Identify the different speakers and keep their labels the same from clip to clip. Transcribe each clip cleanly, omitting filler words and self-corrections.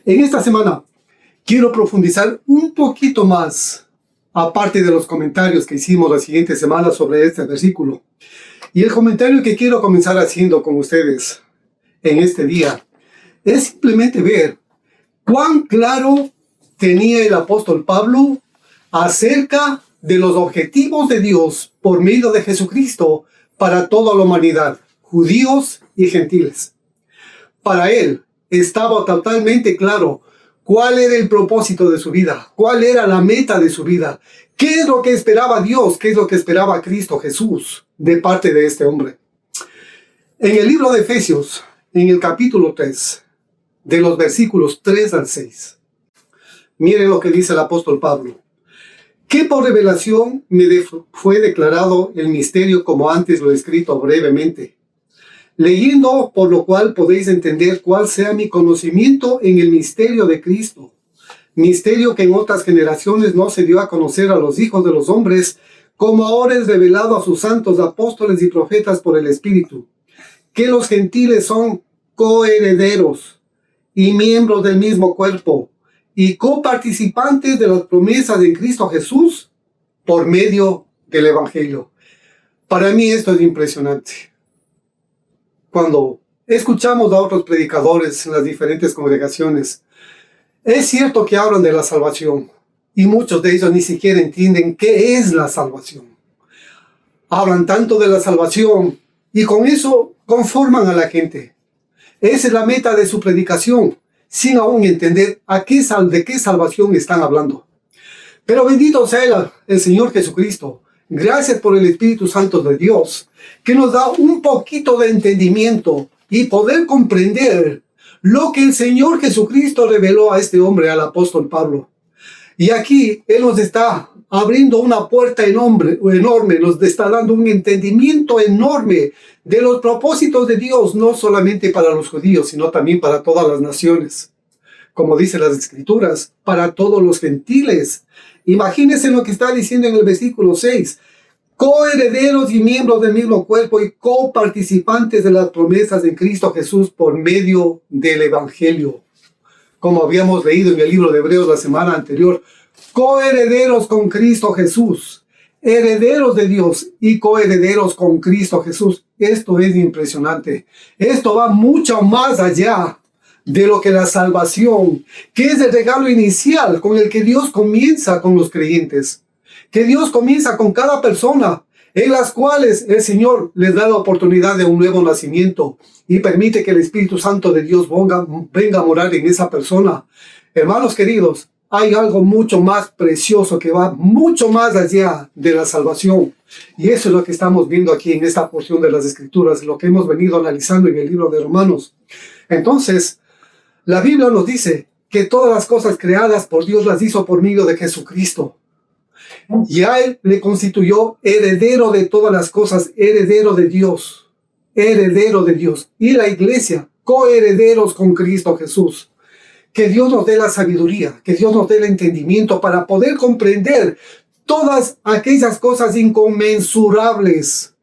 Speaker 1: En esta semana quiero profundizar un poquito más, aparte de los comentarios que hicimos la siguiente semana sobre este versículo. Y el comentario que quiero comenzar haciendo con ustedes en este día es simplemente ver cuán claro tenía el apóstol Pablo acerca de los objetivos de Dios por medio de Jesucristo para toda la humanidad, judíos y gentiles. Para él estaba totalmente claro cuál era el propósito de su vida, cuál era la meta de su vida, qué es lo que esperaba Dios, qué es lo que esperaba Cristo Jesús de parte de este hombre. En el libro de Efesios, en el capítulo 3, de los versículos 3 al 6, miren lo que dice el apóstol Pablo. Que por revelación me fue declarado el misterio como antes lo he escrito brevemente, leyendo por lo cual podéis entender cuál sea mi conocimiento en el misterio de Cristo, misterio que en otras generaciones no se dio a conocer a los hijos de los hombres, como ahora es revelado a sus santos apóstoles y profetas por el Espíritu, que los gentiles son coherederos y miembros del mismo cuerpo, y coparticipantes de las promesas de Cristo Jesús por medio del Evangelio. Para mí esto es impresionante. Cuando escuchamos a otros predicadores en las diferentes congregaciones, es cierto que hablan de la salvación, y muchos de ellos ni siquiera entienden qué es la salvación. Hablan tanto de la salvación, y con eso conforman a la gente. Esa es la meta de su predicación, sin aún entender de qué salvación están hablando. Pero bendito sea el Señor Jesucristo. Gracias por el Espíritu Santo de Dios, que nos da un poquito de entendimiento y poder comprender lo que el Señor Jesucristo reveló a este hombre, al apóstol Pablo. Y aquí Él nos está abriendo una puerta enorme, nos está dando un entendimiento enorme de los propósitos de Dios, no solamente para los judíos, sino también para todas las naciones. Como dicen las Escrituras, para todos los gentiles. Imagínense lo que está diciendo en el versículo 6. Coherederos y miembros del mismo cuerpo y coparticipantes de las promesas de Cristo Jesús por medio del Evangelio. Como habíamos leído en el libro de Hebreos la semana anterior, coherederos con Cristo Jesús, herederos de Dios y coherederos con Cristo Jesús. Esto es impresionante. Esto va mucho más allá de lo que la salvación, que es el regalo inicial con el que Dios comienza con los creyentes, que Dios comienza con cada persona, en las cuales el Señor les da la oportunidad de un nuevo nacimiento y permite que el Espíritu Santo de Dios venga a morar en esa persona. Hermanos queridos, hay algo mucho más precioso que va mucho más allá de la salvación. Y eso es lo que estamos viendo aquí en esta porción de las Escrituras, lo que hemos venido analizando en el libro de Romanos. Entonces, la Biblia nos dice que todas las cosas creadas por Dios las hizo por medio de Jesucristo. Y a Él le constituyó heredero de todas las cosas, heredero de Dios. Y la iglesia, coherederos con Cristo Jesús. Que Dios nos dé la sabiduría, que Dios nos dé el entendimiento para poder comprender todas aquellas cosas inconmensurables,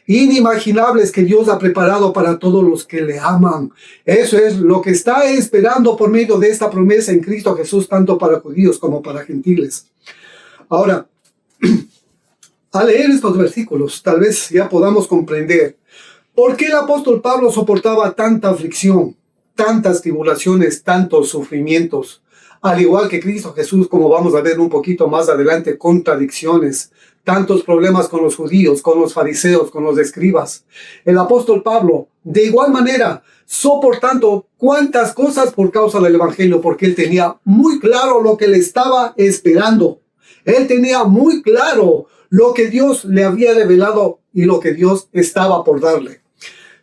Speaker 1: inimaginables que Dios ha preparado para todos los que le aman. Eso es lo que está esperando por medio de esta promesa en Cristo Jesús, tanto para judíos como para gentiles. Ahora, al leer estos versículos, tal vez ya podamos comprender por qué el apóstol Pablo soportaba tanta aflicción, tantas tribulaciones, tantos sufrimientos, al igual que Cristo Jesús, como vamos a ver un poquito más adelante, contradicciones, tantos problemas con los judíos, con los fariseos, con los escribas. El apóstol Pablo, de igual manera, soportando cuántas cosas por causa del Evangelio, porque él tenía muy claro lo que le estaba esperando. Él tenía muy claro lo que Dios le había revelado y lo que Dios estaba por darle.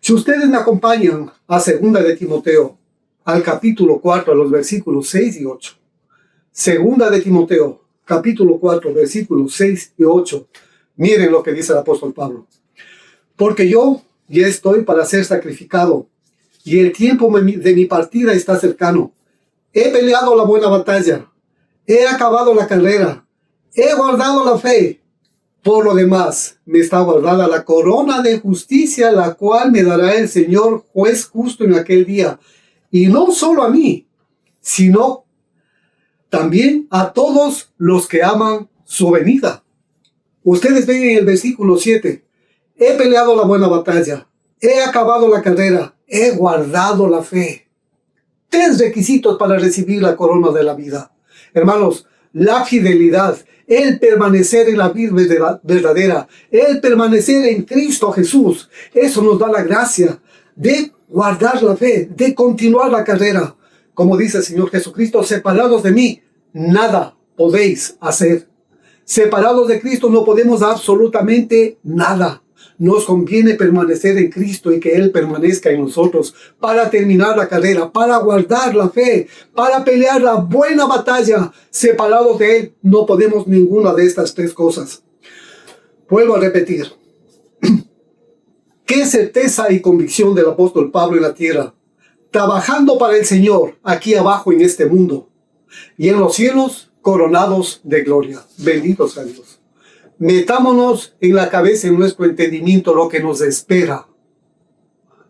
Speaker 1: Si ustedes me acompañan a 2 de Timoteo, al capítulo 4, a los versículos 6 y 8. 2 de Timoteo, capítulo 4, versículos 6 y 8. Miren lo que dice el apóstol Pablo. Porque yo ya estoy para ser sacrificado, y el tiempo de mi partida está cercano. He peleado la buena batalla, he acabado la carrera, he guardado la fe. Por lo demás, me está guardada la corona de justicia, la cual me dará el Señor, juez justo en aquel día. Y no solo a mí, sino también a todos los que aman su venida. Ustedes ven en el versículo 7, he peleado la buena batalla, he acabado la carrera, he guardado la fe. 3 requisitos para recibir la corona de la vida. Hermanos, la fidelidad, el permanecer en la vida verdadera, el permanecer en Cristo Jesús, eso nos da la gracia de guardar la fe, de continuar la carrera. Como dice el Señor Jesucristo, separados de mí, nada podéis hacer. Separados de Cristo no podemos absolutamente nada. Nos conviene permanecer en Cristo y que Él permanezca en nosotros para terminar la carrera, para guardar la fe, para pelear la buena batalla. Separados de Él no podemos ninguna de estas 3 cosas. Vuelvo a repetir. Qué certeza y convicción del apóstol Pablo en la tierra, trabajando para el Señor aquí abajo en este mundo y en los cielos coronados de gloria. Benditos a Dios. Metámonos en la cabeza, en nuestro entendimiento, lo que nos espera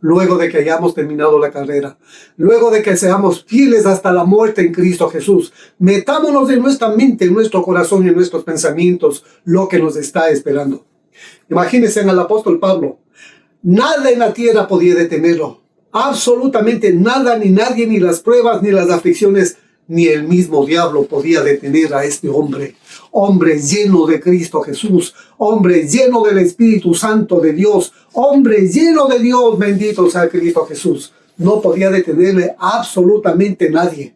Speaker 1: luego de que hayamos terminado la carrera, luego de que seamos fieles hasta la muerte en Cristo Jesús. Metámonos en nuestra mente, en nuestro corazón y en nuestros pensamientos lo que nos está esperando. Imagínense en el apóstol Pablo. Nada en la tierra podía detenerlo. Absolutamente nada, ni nadie, ni las pruebas, ni las aflicciones, ni el mismo diablo podía detener a este hombre. Hombre lleno de Cristo Jesús, hombre lleno del Espíritu Santo de Dios, hombre lleno de Dios, bendito sea Cristo Jesús. No podía detenerle absolutamente nadie.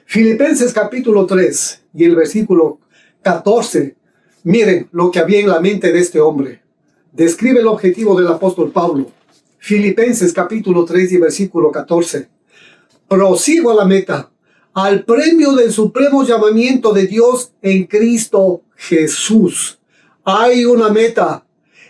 Speaker 1: Filipenses capítulo 3 y el versículo 14. Miren lo que había en la mente de este hombre. Describe el objetivo del apóstol Pablo. Filipenses capítulo 3 y versículo 14. Prosigo a la meta, al premio del supremo llamamiento de Dios en Cristo Jesús. Hay una meta,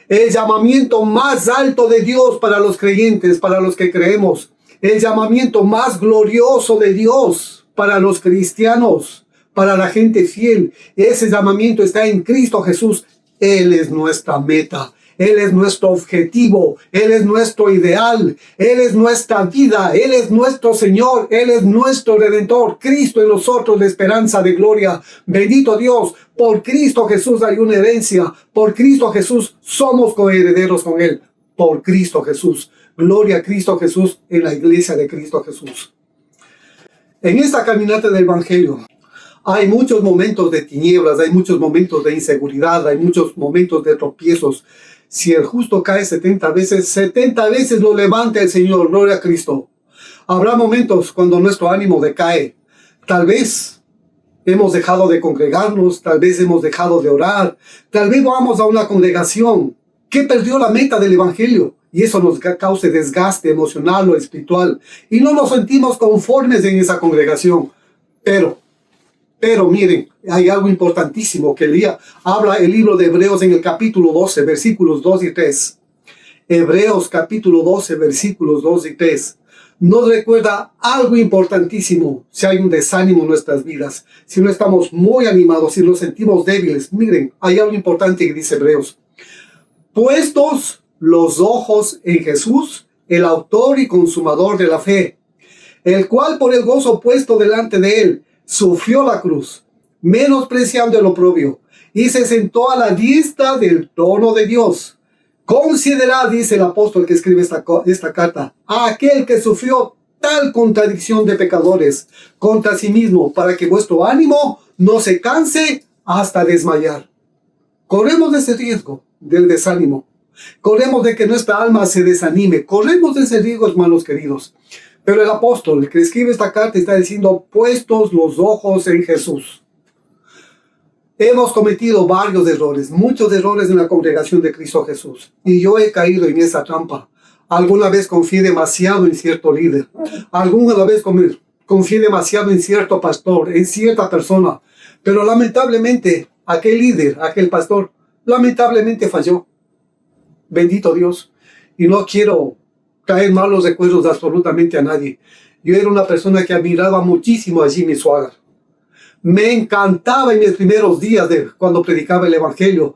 Speaker 1: el llamamiento más alto de Dios para los creyentes, para los que creemos, el llamamiento más glorioso de Dios para los cristianos, para la gente fiel. Ese llamamiento está en Cristo Jesús. Él es nuestra meta. Él es nuestro objetivo, Él es nuestro ideal, Él es nuestra vida, Él es nuestro Señor, Él es nuestro Redentor, Cristo en nosotros, la esperanza de gloria. Bendito Dios, por Cristo Jesús hay una herencia, por Cristo Jesús somos coherederos con Él, por Cristo Jesús. Gloria a Cristo Jesús en la iglesia de Cristo Jesús. En esta caminata del Evangelio, hay muchos momentos de tinieblas, hay muchos momentos de inseguridad, hay muchos momentos de tropiezos. Si el justo cae 70 veces lo levanta el Señor, gloria a Cristo. Habrá momentos cuando nuestro ánimo decae. Tal vez hemos dejado de congregarnos, tal vez hemos dejado de orar, tal vez vamos a una congregación que perdió la meta del Evangelio y eso nos causa desgaste emocional o espiritual y no nos sentimos conformes en esa congregación. Pero miren, hay algo importantísimo que habla el libro de Hebreos en el capítulo 12, versículos 2 y 3. Hebreos capítulo 12, versículos 2 y 3. Nos recuerda algo importantísimo si hay un desánimo en nuestras vidas, si no estamos muy animados, si nos sentimos débiles. Miren, hay algo importante que dice Hebreos. Puestos los ojos en Jesús, el autor y consumador de la fe, el cual por el gozo puesto delante de él, sufrió la cruz, menospreciando el oprobio, y se sentó a la diestra del trono de Dios. Considerad, dice el apóstol que escribe esta carta, a aquel que sufrió tal contradicción de pecadores contra sí mismo, para que vuestro ánimo no se canse hasta desmayar. Corremos de ese riesgo del desánimo. Corremos de que nuestra alma se desanime. Corremos de ese riesgo, hermanos queridos. Pero el apóstol que escribe esta carta está diciendo, puestos los ojos en Jesús. Hemos cometido varios errores, muchos errores en la congregación de Cristo Jesús. Y yo he caído en esa trampa. Alguna vez confié demasiado en cierto líder. Alguna vez confié demasiado en cierto pastor, en cierta persona. Pero lamentablemente, aquel líder, aquel pastor, lamentablemente falló. Bendito Dios. Y no quiero traer malos recuerdos absolutamente a nadie. Yo era una persona que admiraba muchísimo a Jimmy Swaggart. Me encantaba en mis primeros días cuando predicaba el Evangelio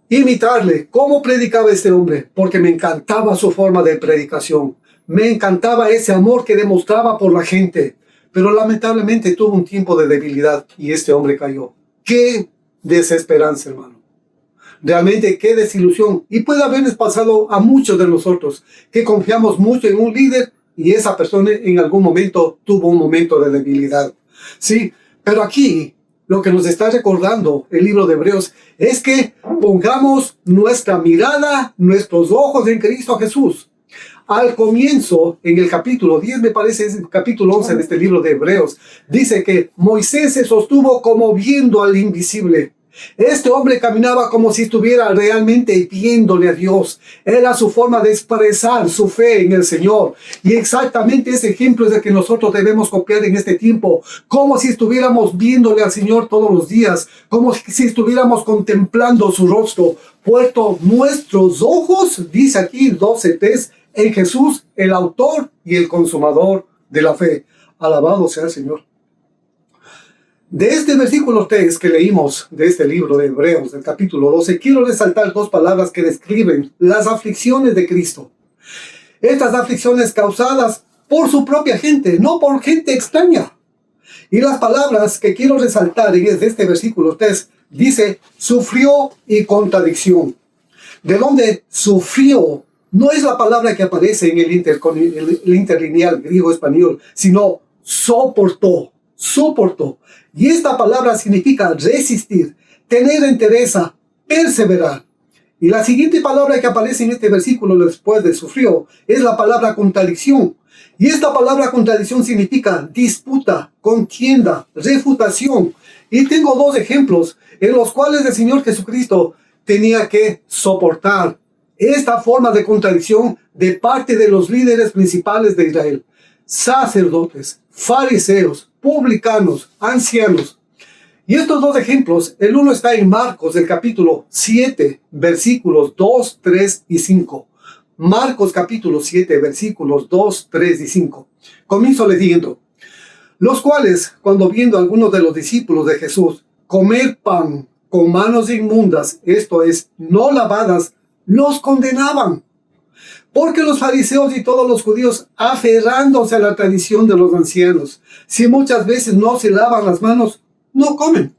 Speaker 1: imitarle, cómo predicaba este hombre, porque me encantaba su forma de predicación. Me encantaba ese amor que demostraba por la gente. pero lamentablemente tuvo un tiempo de debilidad y este hombre cayó. ¡Qué desesperanza, hermano! Realmente qué desilusión. Y puede haberles pasado a muchos de nosotros que confiamos mucho en un líder y esa persona en algún momento tuvo un momento de debilidad. Sí, pero aquí lo que nos está recordando el libro de Hebreos es que pongamos nuestra mirada, nuestros ojos en Cristo Jesús. Al comienzo, en el capítulo 10, me parece, es el capítulo 11 de este libro de Hebreos, dice que Moisés se sostuvo como viendo al invisible. Este hombre caminaba como si estuviera realmente viéndole a Dios. Era su forma de expresar su fe en el Señor. Y exactamente ese ejemplo es el que nosotros debemos copiar en este tiempo. Como si estuviéramos viéndole al Señor todos los días. Como si estuviéramos contemplando su rostro. Puesto nuestros ojos, dice aquí 12:3, en Jesús, el autor y el consumador de la fe. Alabado sea el Señor. De este versículo 3 que leímos de este libro de Hebreos, del capítulo 12, quiero resaltar dos palabras que describen las aflicciones de Cristo. Estas aflicciones causadas por su propia gente, no por gente extraña. Y las palabras que quiero resaltar en este versículo 3 dice, sufrió y contradicción. De donde sufrió no es la palabra que aparece en el interlineal griego-español, sino soportó. Y esta palabra significa resistir, tener entereza, perseverar. Y la siguiente palabra que aparece en este versículo después de sufrió es la palabra contradicción. Y esta palabra contradicción significa disputa, contienda, refutación. Y tengo dos ejemplos en los cuales el Señor Jesucristo tenía que soportar esta forma de contradicción de parte de los líderes principales de Israel. Sacerdotes, fariseos, publicanos, ancianos. Y estos dos ejemplos, el uno está en Marcos, el capítulo 7, versículos 2, 3 y 5. Marcos capítulo 7, versículos 2, 3 y 5. Comienzo leyendo. Los cuales, cuando viendo a algunos de los discípulos de Jesús comer pan con manos inmundas, esto es, no lavadas, los condenaban. Porque los fariseos y todos los judíos, aferrándose a la tradición de los ancianos, si muchas veces no se lavan las manos, no comen.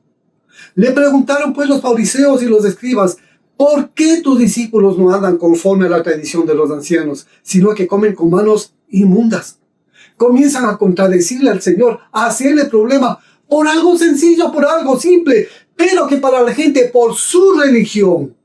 Speaker 1: Le preguntaron pues los fariseos y los escribas, ¿por qué tus discípulos no andan conforme a la tradición de los ancianos, sino que comen con manos inmundas? Comienzan a contradecirle al Señor, a hacerle problema por algo sencillo, por algo simple, pero que para la gente, por su religión,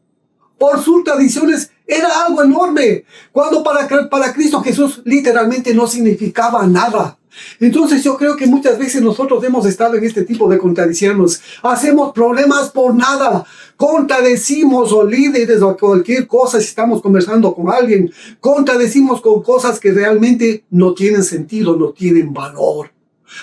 Speaker 1: por sus tradiciones, era algo enorme, cuando para Cristo Jesús literalmente no significaba nada. Entonces yo creo que muchas veces nosotros hemos estado en este tipo de contradicciones. Hacemos problemas por nada. Contradecimos o líderes o cualquier cosa si estamos conversando con alguien. Contradecimos con cosas que realmente no tienen sentido, no tienen valor.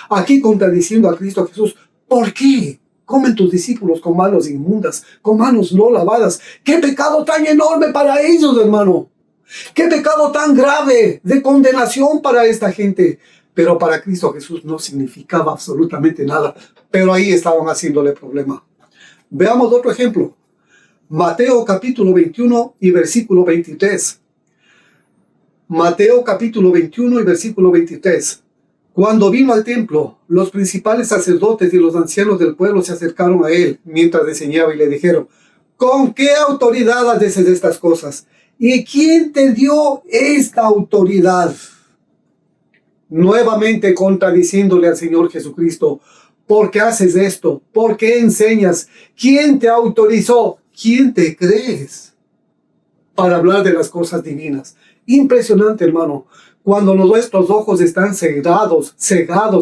Speaker 1: Aquí contradiciendo a Cristo Jesús. ¿Por qué comen tus discípulos con manos inmundas, con manos no lavadas? ¡Qué pecado tan enorme para ellos, hermano! ¡Qué pecado tan grave de condenación para esta gente! Pero para Cristo Jesús no significaba absolutamente nada. Pero ahí estaban haciéndole problema. Veamos otro ejemplo. Mateo capítulo 21 y versículo 23. Mateo capítulo 21 y versículo 23. Cuando vino al templo, los principales sacerdotes y los ancianos del pueblo se acercaron a él mientras enseñaba y le dijeron, ¿con qué autoridad haces estas cosas? ¿Y quién te dio esta autoridad? Nuevamente contradiciéndole al Señor Jesucristo. ¿Por qué haces esto? ¿Por qué enseñas? ¿Quién te autorizó? ¿Quién te crees para hablar de las cosas divinas? Impresionante, hermano. Cuando nuestros ojos están cegados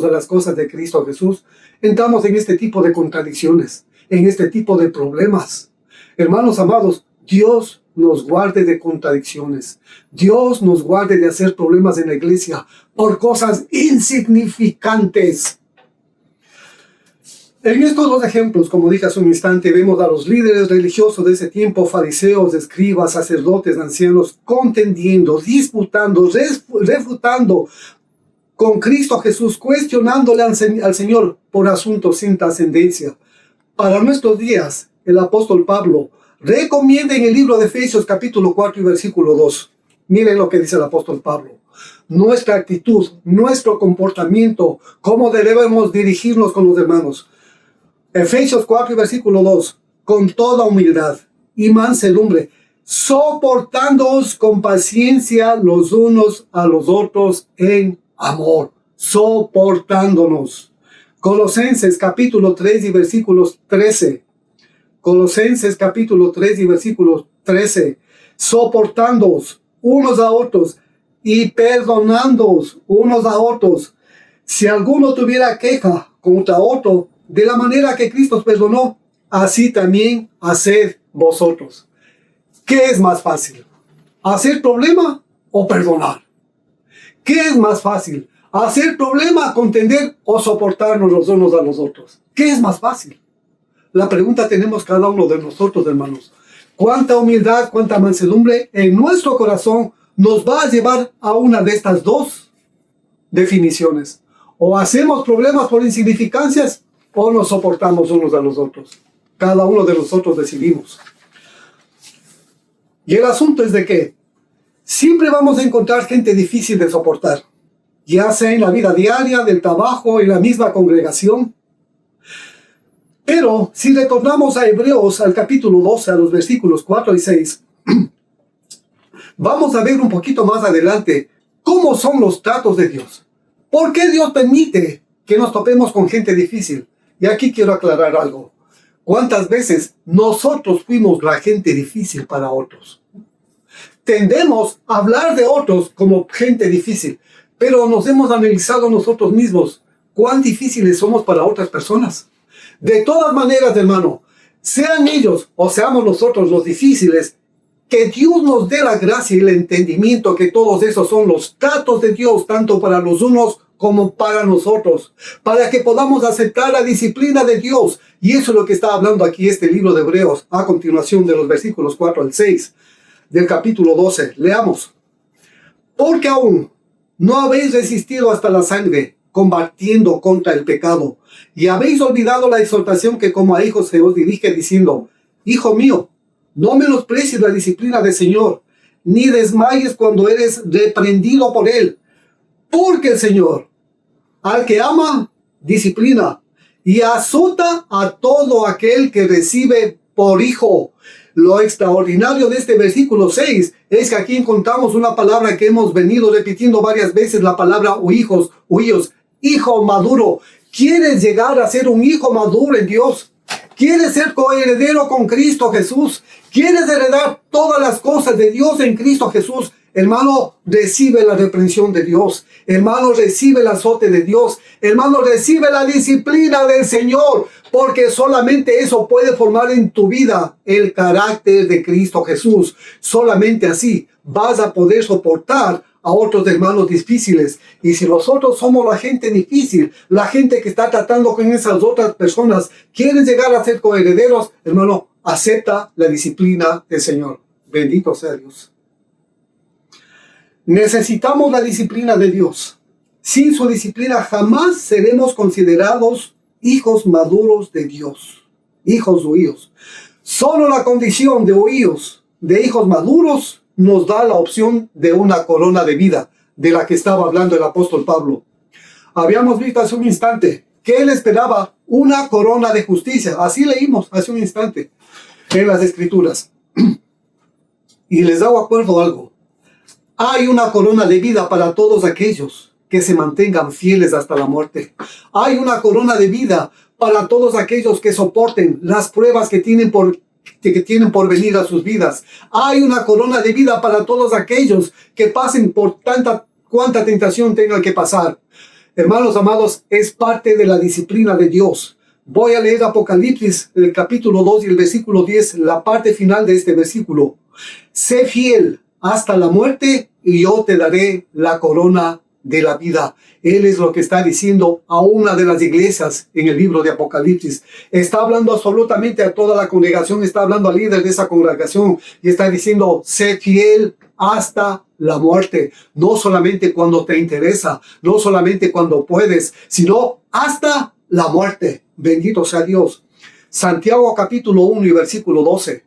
Speaker 1: a las cosas de Cristo Jesús, entramos en este tipo de contradicciones, en este tipo de problemas. Hermanos amados, Dios nos guarde de contradicciones. Dios nos guarde de hacer problemas en la iglesia por cosas insignificantes. En estos dos ejemplos, como dije hace un instante, vemos a los líderes religiosos de ese tiempo, fariseos, escribas, sacerdotes, ancianos, contendiendo, disputando, refutando con Cristo Jesús, cuestionándole al Señor por asuntos sin trascendencia. Para nuestros días, el apóstol Pablo recomienda en el libro de Efesios capítulo 4 y versículo 2. Miren lo que dice el apóstol Pablo. nuestra actitud, nuestro comportamiento, cómo debemos dirigirnos con los hermanos. Efesios 4 y versículo 2, con toda humildad y mansedumbre, soportándoos con paciencia los unos a los otros en amor, soportándonos. Colosenses capítulo 3 y versículos 13. Colosenses capítulo 3 y versículos 13. Soportándoos unos a otros y perdonándoos unos a otros. Si alguno tuviera queja contra otro, de la manera que Cristo os perdonó, así también haced vosotros. ¿Qué es más fácil? ¿Hacer problema o perdonar? ¿Qué es más fácil? ¿Hacer problema, contender o soportarnos los unos a los otros? ¿Qué es más fácil? La pregunta tenemos cada uno de nosotros, hermanos. ¿Cuánta humildad, cuánta mansedumbre en nuestro corazón nos va a llevar a una de estas dos definiciones? O hacemos problemas por insignificancias o nos soportamos unos a los otros. Cada uno de nosotros decidimos. Y el asunto es de que siempre vamos a encontrar gente difícil de soportar, ya sea en la vida diaria, del trabajo, en la misma congregación. Pero si retornamos a Hebreos, al capítulo 12, a los versículos 4 y 6, vamos a ver un poquito más adelante cómo son los tratos de Dios. ¿Por qué Dios permite que nos topemos con gente difícil? Y aquí quiero aclarar algo. ¿Cuántas veces nosotros fuimos la gente difícil para otros? Tendemos a hablar de otros como gente difícil, pero nos hemos analizado nosotros mismos cuán difíciles somos para otras personas. De todas maneras, hermano, sean ellos o seamos nosotros los difíciles, que Dios nos dé la gracia y el entendimiento que todos esos son los tratos de Dios, tanto para los unos como para nosotros, para que podamos aceptar la disciplina de Dios. Y eso es lo que está hablando aquí este libro de Hebreos, a continuación de los versículos 4 al 6 del capítulo 12. Leamos. Porque aún no habéis resistido hasta la sangre, combatiendo contra el pecado, y habéis olvidado la exhortación que como a hijos se os dirige, diciendo: Hijo mío, no menosprecies la disciplina del Señor, ni desmayes cuando eres reprendido por Él, porque el Señor, al que ama, disciplina, y azota a todo aquel que recibe por hijo. Lo extraordinario de este versículo 6 es que aquí encontramos una palabra que hemos venido repitiendo varias veces, la palabra hijos, hijo maduro. ¿Quieres llegar a ser un hijo maduro en Dios? ¿Quieres ser coheredero con Cristo Jesús? ¿Quieres heredar todas las cosas de Dios en Cristo Jesús? Hermano, recibe la reprensión de Dios. Hermano, recibe el azote de Dios. Hermano, recibe la disciplina del Señor, porque solamente eso puede formar en tu vida el carácter de Cristo Jesús. Solamente así vas a poder soportar a otros hermanos difíciles. Y si nosotros somos la gente difícil, la gente que está tratando con esas otras personas, quieren llegar a ser coherederos, hermano, acepta la disciplina del Señor. Bendito sea Dios. Necesitamos la disciplina de Dios. Sin su disciplina jamás seremos considerados hijos maduros de Dios. Hijos huíos. Solo la condición de huíos, de hijos maduros, nos da la opción de una corona de vida, de la que estaba hablando el apóstol Pablo. Habíamos visto hace un instante que él esperaba una corona de justicia. Así leímos hace un instante en las Escrituras. Y les hago acuerdo algo. Hay una corona de vida para todos aquellos que se mantengan fieles hasta la muerte. Hay una corona de vida para todos aquellos que soporten las pruebas que tienen por venir a sus vidas. Hay una corona de vida para todos aquellos que pasen por cuanta tentación tengan que pasar. Hermanos amados, es parte de la disciplina de Dios. Voy a leer Apocalipsis, el capítulo 2 y el versículo 10, la parte final de este versículo. Sé fiel hasta la muerte y yo te daré la corona de la vida. Él es lo que está diciendo a una de las iglesias en el libro de Apocalipsis. Está hablando absolutamente a toda la congregación, está hablando al líder de esa congregación y está diciendo: sé fiel hasta la muerte. No solamente cuando te interesa, no solamente cuando puedes, sino hasta la muerte. Bendito sea Dios. Santiago capítulo 1 y versículo 12.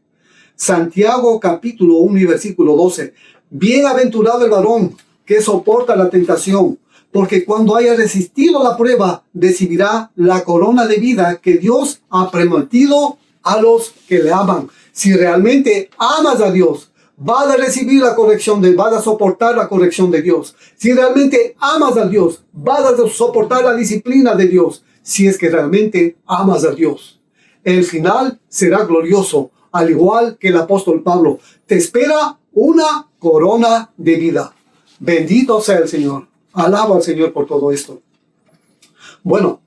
Speaker 1: Santiago capítulo 1 y versículo 12. Bienaventurado el varón que soporta la tentación, porque cuando haya resistido la prueba, recibirá la corona de vida que Dios ha prometido a los que le aman. Si realmente amas a Dios, vas a recibir la corrección vas a soportar la corrección de Dios. Si realmente amas a Dios, vas a soportar la disciplina de Dios. Si es que realmente amas a Dios, el final será glorioso, al igual que el apóstol Pablo. Te espera una corona de vida. Bendito sea el Señor. Alaba al Señor por todo esto. Bueno,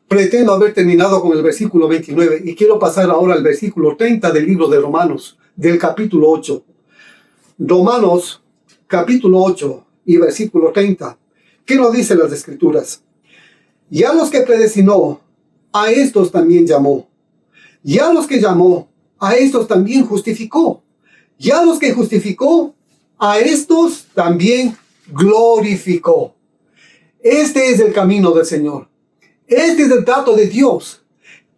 Speaker 1: pretendo haber terminado con el versículo 29 y quiero pasar ahora al versículo 30 del libro de Romanos, del capítulo 8. Romanos, capítulo 8 y versículo 30. ¿Qué nos dicen las Escrituras? Y a los que predestinó, a estos también llamó. Y a los que llamó, a estos también justificó. Y a los que justificó, a estos también glorificó. Este es el camino del Señor. Este es el trato de Dios,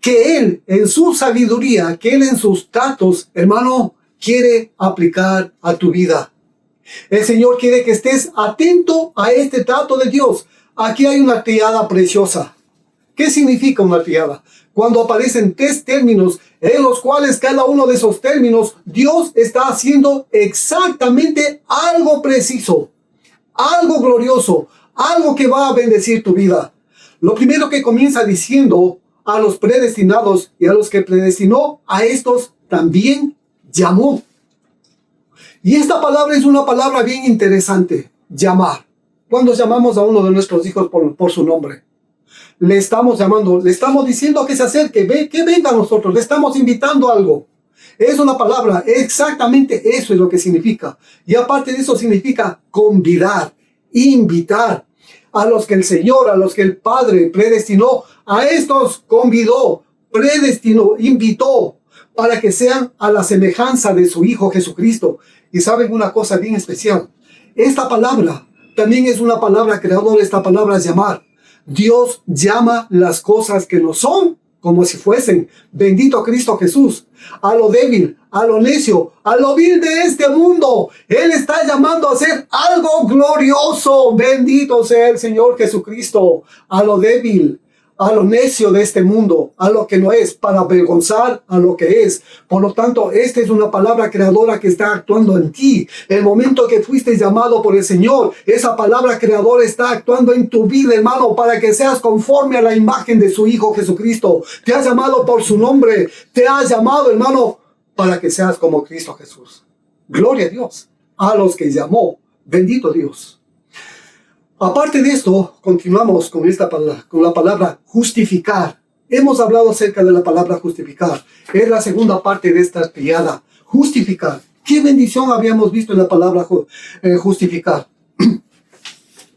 Speaker 1: que Él en su sabiduría, que Él en sus tratos, hermano, quiere aplicar a tu vida. El Señor quiere que estés atento a este trato de Dios. Aquí hay una triada preciosa. ¿Qué significa una triada? Cuando aparecen tres términos en los cuales cada uno de esos términos Dios está haciendo exactamente algo preciso, algo glorioso, algo que va a bendecir tu vida. Lo primero que comienza diciendo, a los predestinados y a los que predestinó, a estos también llamó. Y esta palabra es una palabra bien interesante, llamar. Cuando llamamos a uno de nuestros hijos por su nombre, le estamos llamando, le estamos diciendo que se acerque, que venga a nosotros, le estamos invitando a algo. Es una palabra, exactamente eso es lo que significa. Y aparte de eso significa convidar, invitar. A los que el Señor, a los que el Padre predestinó, a estos convidó, predestinó, invitó, para que sean a la semejanza de su Hijo Jesucristo. Y saben una cosa bien especial, esta palabra también es una palabra creadora, esta palabra es llamar. Dios llama las cosas que no son como si fuesen. Bendito Cristo Jesús. A lo débil, a lo necio, a lo vil de este mundo, Él está llamando a hacer algo glorioso. Bendito sea el Señor Jesucristo. A lo débil, a lo necio de este mundo, a lo que no es, para avergonzar a lo que es. Por lo tanto, esta es una palabra creadora que está actuando en ti. El momento que fuiste llamado por el Señor, esa palabra creadora está actuando en tu vida, hermano, para que seas conforme a la imagen de su Hijo Jesucristo. Te ha llamado por su nombre, te ha llamado, hermano, para que seas como Cristo Jesús. Gloria a Dios, a los que llamó. Bendito Dios. Aparte de esto, continuamos con la palabra justificar. Hemos hablado acerca de la palabra justificar. Es la segunda parte de esta triada. Justificar. ¿Qué bendición habíamos visto en la palabra justificar?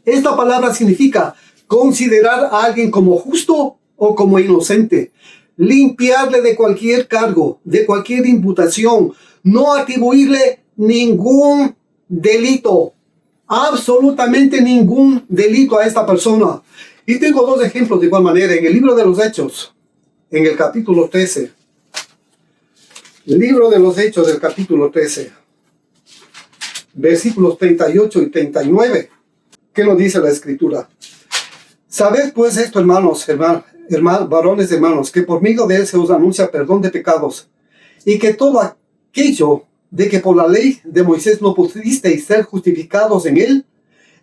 Speaker 1: Esta palabra significa considerar a alguien como justo o como inocente. Limpiarle de cualquier cargo, de cualquier imputación. No atribuirle ningún delito. Absolutamente ningún delito a esta persona. Y tengo dos ejemplos de igual manera. En el libro de los Hechos, en el capítulo 13. El libro de los Hechos del capítulo 13. Versículos 38 y 39. ¿Qué nos dice la Escritura? Sabed pues esto, hermanos, varones hermanos, que por medio de él se os anuncia perdón de pecados, y que todo aquello de que por la ley de Moisés no pudisteis ser justificados en él,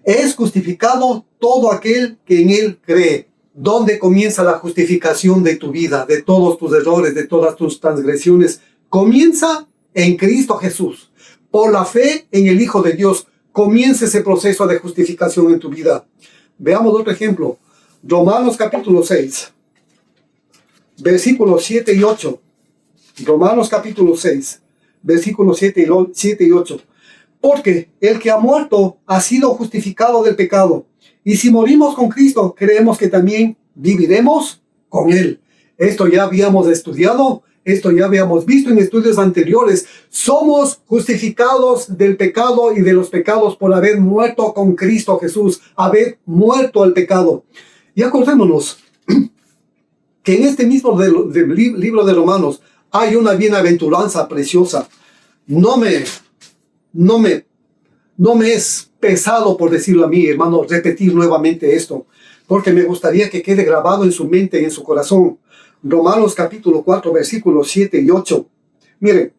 Speaker 1: es justificado todo aquel que en él cree. ¿Dónde comienza la justificación de tu vida, de todos tus errores, de todas tus transgresiones? Comienza en Cristo Jesús. Por la fe en el Hijo de Dios, comienza ese proceso de justificación en tu vida. Veamos otro ejemplo. Romanos capítulo 6, versículos 7 y 8. Romanos capítulo 6. Versículos 7 y 8. Porque el que ha muerto ha sido justificado del pecado. Y si morimos con Cristo, creemos que también viviremos con Él. Esto ya habíamos estudiado, esto ya habíamos visto en estudios anteriores. Somos justificados del pecado y de los pecados por haber muerto con Cristo Jesús, haber muerto al pecado. Y acordémonos que en este mismo libro de Romanos hay una bienaventuranza preciosa. No me no me es pesado, por decirlo a mí, hermano, repetir nuevamente esto, porque me gustaría que quede grabado en su mente y en su corazón. Romanos capítulo 4, versículos 7 y 8. Miren,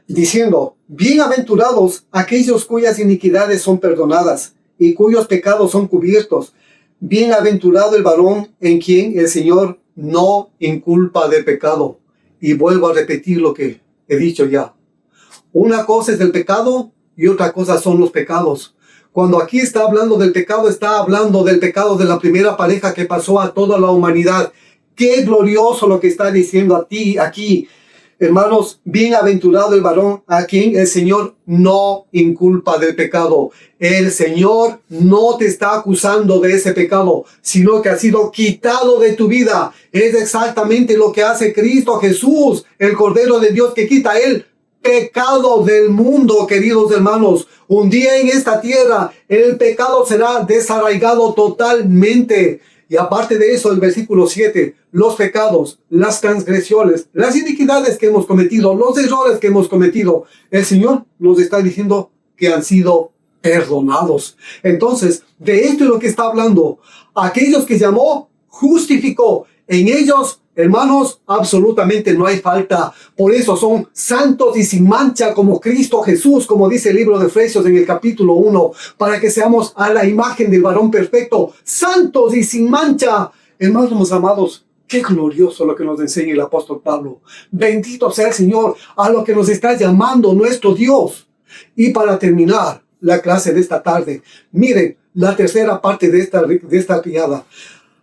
Speaker 1: diciendo, bienaventurados aquellos cuyas iniquidades son perdonadas y cuyos pecados son cubiertos. Bienaventurado el varón en quien el Señor no inculpa de pecado. Y vuelvo a repetir lo que he dicho ya. Una cosa es el pecado y otra cosa son los pecados. Cuando aquí está hablando del pecado, está hablando del pecado de la primera pareja que pasó a toda la humanidad. Qué glorioso lo que está diciendo a ti aquí. Hermanos, bienaventurado el varón a quien el Señor no inculpa del pecado. El Señor no te está acusando de ese pecado, sino que ha sido quitado de tu vida. Es exactamente lo que hace Cristo Jesús, el Cordero de Dios que quita el pecado del mundo, queridos hermanos. Un día en esta tierra, el pecado será desarraigado totalmente. Y aparte de eso, el versículo 7, los pecados, las transgresiones, las iniquidades que hemos cometido, los errores que hemos cometido, el Señor nos está diciendo que han sido perdonados. Entonces, de esto es lo que está hablando. Aquellos que llamó, justificó. En ellos, hermanos, absolutamente no hay falta. Por eso son santos y sin mancha como Cristo Jesús, como dice el libro de Efesios en el capítulo 1, para que seamos a la imagen del varón perfecto, santos y sin mancha. Hermanos amados, qué glorioso lo que nos enseña el apóstol Pablo. Bendito sea el Señor, a lo que nos está llamando nuestro Dios. Y para terminar la clase de esta tarde, miren la tercera parte de esta criada.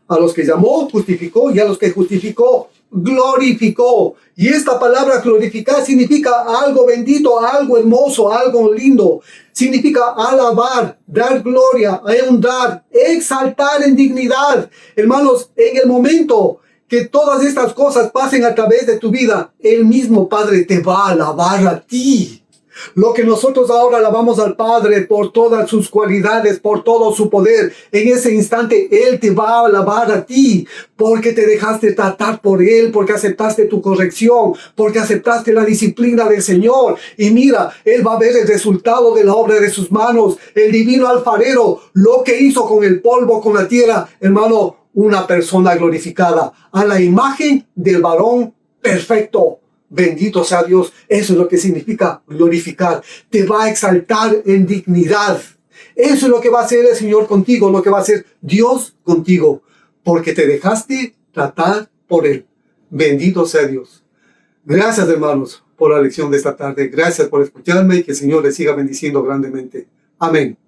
Speaker 1: A los que llamó, justificó, y a los que justificó, glorificó. Y esta palabra glorificar significa algo bendito, algo hermoso, algo lindo. Significa alabar, dar gloria, honrar, exaltar en dignidad. Hermanos, en el momento que todas estas cosas pasen a través de tu vida, el mismo Padre te va a alabar a ti. Lo que nosotros ahora alabamos al Padre por todas sus cualidades, por todo su poder, en ese instante Él te va a alabar a ti, porque te dejaste tratar por Él, porque aceptaste tu corrección, porque aceptaste la disciplina del Señor. Y mira, Él va a ver el resultado de la obra de sus manos, el divino alfarero, lo que hizo con el polvo, con la tierra. Hermano, una persona glorificada, a la imagen del varón perfecto. Bendito sea Dios. Eso es lo que significa glorificar. Te va a exaltar en dignidad. Eso es lo que va a hacer el Señor contigo, lo que va a hacer Dios contigo, porque te dejaste tratar por Él. Bendito sea Dios. Gracias, hermanos, por la lección de esta tarde. Gracias por escucharme y que el Señor les siga bendiciendo grandemente. Amén.